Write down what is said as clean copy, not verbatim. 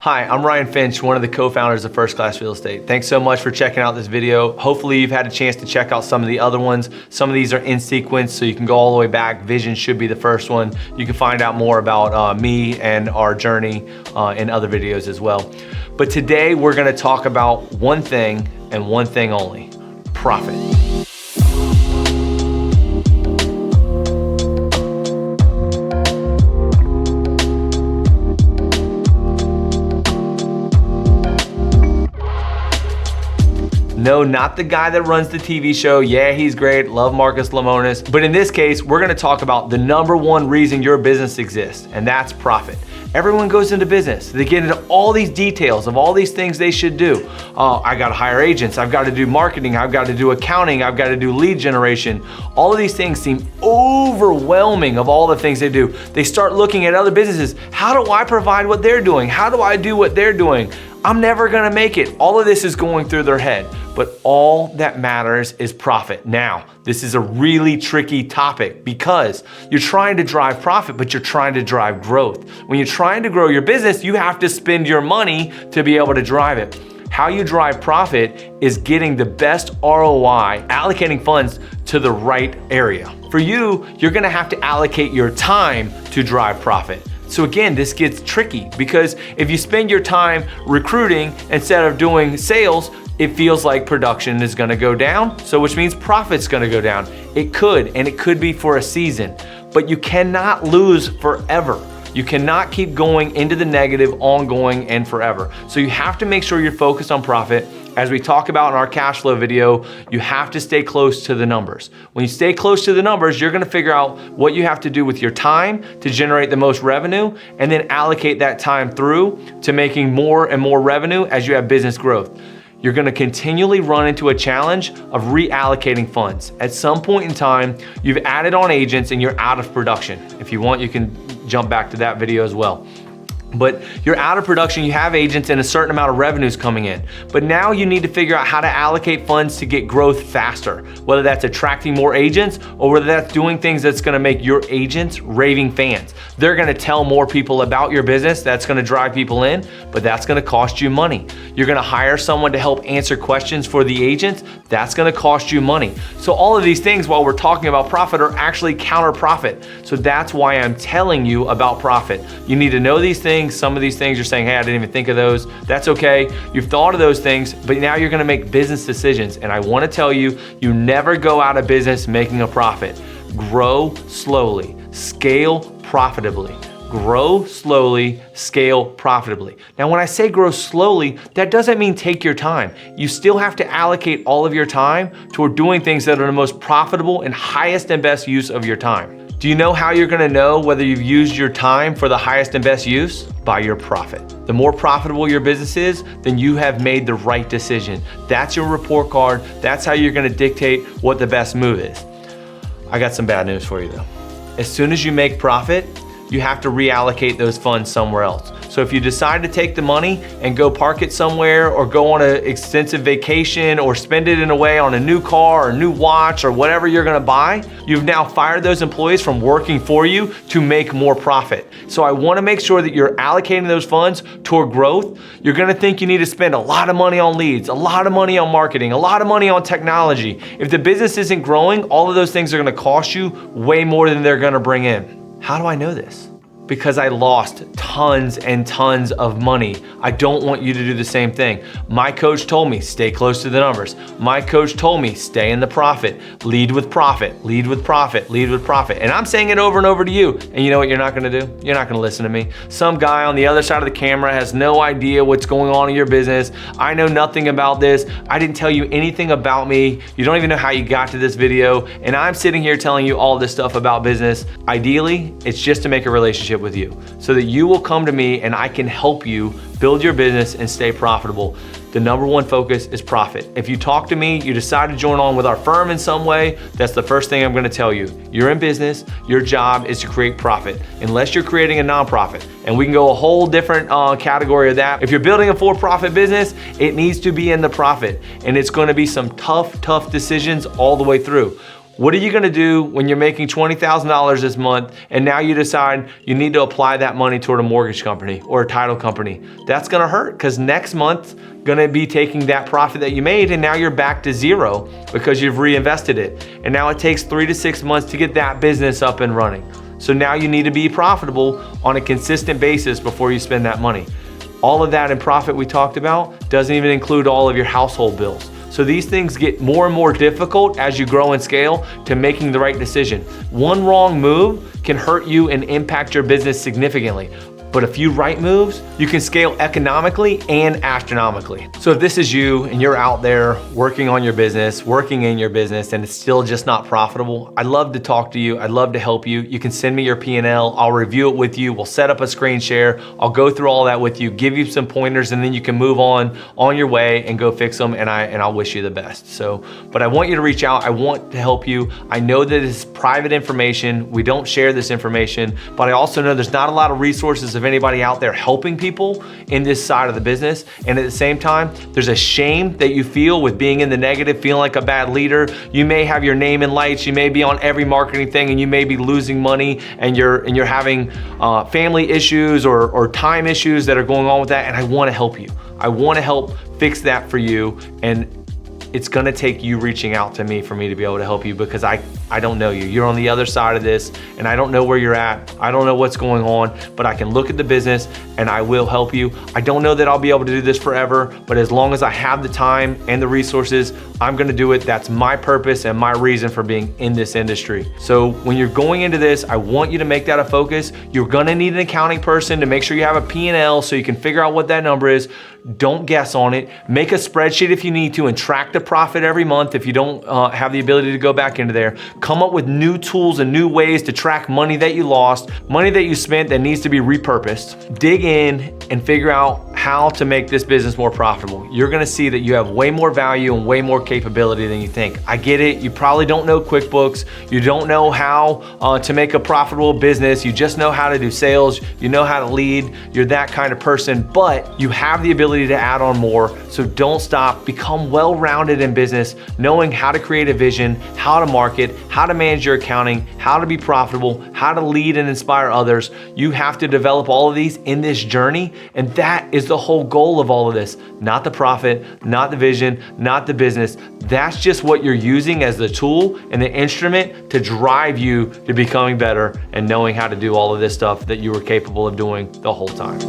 Hi, I'm Ryan Finch, one of the co-founders of First Class Real Estate. Thanks so much for checking out this video. Hopefully you've had a chance to check out some of the other ones. Some of these are in sequence, so you can go all the way back. Vision should be the first one. You can find out more about me and our journey in other videos as well. But today we're gonna talk about one thing and one thing only: profit. No, not the guy that runs the TV show. Yeah, he's great. Love Marcus Lemonis. But in this case, we're gonna talk about the number one reason your business exists, and that's profit. Everyone goes into business. They get into all these details of all these things they should do. I gotta hire agents. I've got to do marketing. I've got to do accounting. I've got to do lead generation. All of these things seem overwhelming of all the things they do. They start looking at other businesses. How do I provide what they're doing? How do I do what they're doing? I'm never gonna make it. All of this is going through their head, but all that matters is profit. Now, this is a really tricky topic because you're trying to drive profit, but you're trying to drive growth. When you're trying to grow your business, you have to spend your money to be able to drive it. How you drive profit is getting the best ROI, allocating funds to the right area. For you, you're gonna have to allocate your time to drive profit. So again, this gets tricky because if you spend your time recruiting instead of doing sales, it feels like production is gonna go down, so which means profit's gonna go down. It could, and it could be for a season, but you cannot lose forever. You cannot keep going into the negative, ongoing, and forever. So you have to make sure you're focused on profit. As we talk about in our cash flow video, you have to stay close to the numbers. When you stay close to the numbers, you're gonna figure out what you have to do with your time to generate the most revenue, and then allocate that time through to making more and more revenue as you have business growth. You're gonna continually run into a challenge of reallocating funds. At some point in time, you've added on agents and you're out of production. If you want, you can jump back to that video as well. But you're out of production, you have agents and a certain amount of revenues coming in. But now you need to figure out how to allocate funds to get growth faster, whether that's attracting more agents or whether that's doing things that's gonna make your agents raving fans. They're gonna tell more people about your business, that's gonna drive people in, but that's gonna cost you money. You're gonna hire someone to help answer questions for the agents, that's gonna cost you money. So all of these things, while we're talking about profit, are actually counter profit. So that's why I'm telling you about profit. You need to know these things. Some of these things you're saying, hey, I didn't even think of those. That's okay. You've thought of those things, but now you're gonna make business decisions. And I wanna tell you, you never go out of business making a profit. Grow slowly, scale profitably. Grow slowly, scale profitably. Now, when I say grow slowly, that doesn't mean take your time. You still have to allocate all of your time toward doing things that are the most profitable and highest and best use of your time. Do you know how you're gonna know whether you've used your time for the highest and best use? By your profit. The more profitable your business is, then you have made the right decision. That's your report card. That's how you're gonna dictate what the best move is. I got some bad news for you though. As soon as you make profit, you have to reallocate those funds somewhere else. So if you decide to take the money and go park it somewhere or go on an extensive vacation or spend it in a way on a new car or a new watch or whatever you're gonna buy, you've now fired those employees from working for you to make more profit. So I wanna make sure that you're allocating those funds toward growth. You're gonna think you need to spend a lot of money on leads, a lot of money on marketing, a lot of money on technology. If the business isn't growing, all of those things are gonna cost you way more than they're gonna bring in. How do I know this? Because I lost tons and tons of money. I don't want you to do the same thing. My coach told me, stay close to the numbers. My coach told me, stay in the profit, lead with profit, lead with profit, lead with profit. And I'm saying it over and over to you. And you know what you're not gonna do? You're not gonna listen to me. Some guy on the other side of the camera has no idea what's going on in your business. I know nothing about this. I didn't tell you anything about me. You don't even know how you got to this video. And I'm sitting here telling you all this stuff about business. Ideally, it's just to make a relationship with you so that you will come to me and I can help you build your business and stay profitable. The number one focus is profit. If you talk to me, you decide to join on with our firm in some way, that's the first thing I'm gonna tell you. You're in business, your job is to create profit, unless you're creating a nonprofit. And we can go a whole different category of that. If you're building a for-profit business, it needs to be in the profit. And it's gonna be some tough decisions all the way through. What are you gonna do when you're making $20,000 this month and now you decide you need to apply that money toward a mortgage company or a title company? That's gonna hurt because next month, gonna be taking that profit that you made and now you're back to zero because you've reinvested it. And now it takes 3 to 6 months to get that business up and running. So now you need to be profitable on a consistent basis before you spend that money. All of that in profit we talked about doesn't even include all of your household bills. So these things get more and more difficult as you grow and scale to making the right decision. One wrong move can hurt you and impact your business significantly. But a few right moves, you can scale economically and astronomically. So if this is you and you're out there working on your business, working in your business, and it's still just not profitable, I'd love to talk to you. I'd love to help you. You can send me your P&L. I'll review it with you. We'll set up a screen share. I'll go through all that with you, give you some pointers, and then you can move on your way and go fix them. And I'll wish you the best. But I want you to reach out. I want to help you. I know that it's private information. We don't share this information, but I also know there's not a lot of resources of anybody out there helping people in this side of the business. And at the same time, there's a shame that you feel with being in the negative, feeling like a bad leader. You may have your name in lights, you may be on every marketing thing, and you may be losing money, and you're having family issues or time issues that are going on with that. And I want to help you. I want to help fix that for you. And it's gonna take you reaching out to me for me to be able to help you, because I don't know you. You're on the other side of this and I don't know where you're at. I don't know what's going on, but I can look at the business and I will help you. I don't know that I'll be able to do this forever, but as long as I have the time and the resources, I'm gonna do it. That's my purpose and my reason for being in this industry. So when you're going into this, I want you to make that a focus. You're gonna need an accounting person to make sure you have a P&L so you can figure out what that number is. Don't guess on it. Make a spreadsheet if you need to and track the profit every month if you don't have the ability to go back into there. Come up with new tools and new ways to track money that you lost, money that you spent that needs to be repurposed. Dig in and figure out how to make this business more profitable. You're gonna see that you have way more value and way more capability than you think. I get it. You probably don't know QuickBooks. You don't know how to make a profitable business. You just know how to do sales. You know how to lead. You're that kind of person, but you have the ability to add on more. So don't stop. Become well-rounded in business, knowing how to create a vision, how to market, how to manage your accounting, how to be profitable, how to lead and inspire others. You have to develop all of these in this journey. And that is the whole goal of all of this. Not the profit, not the vision, not the business. That's just what you're using as the tool and the instrument to drive you to becoming better and knowing how to do all of this stuff that you were capable of doing the whole time.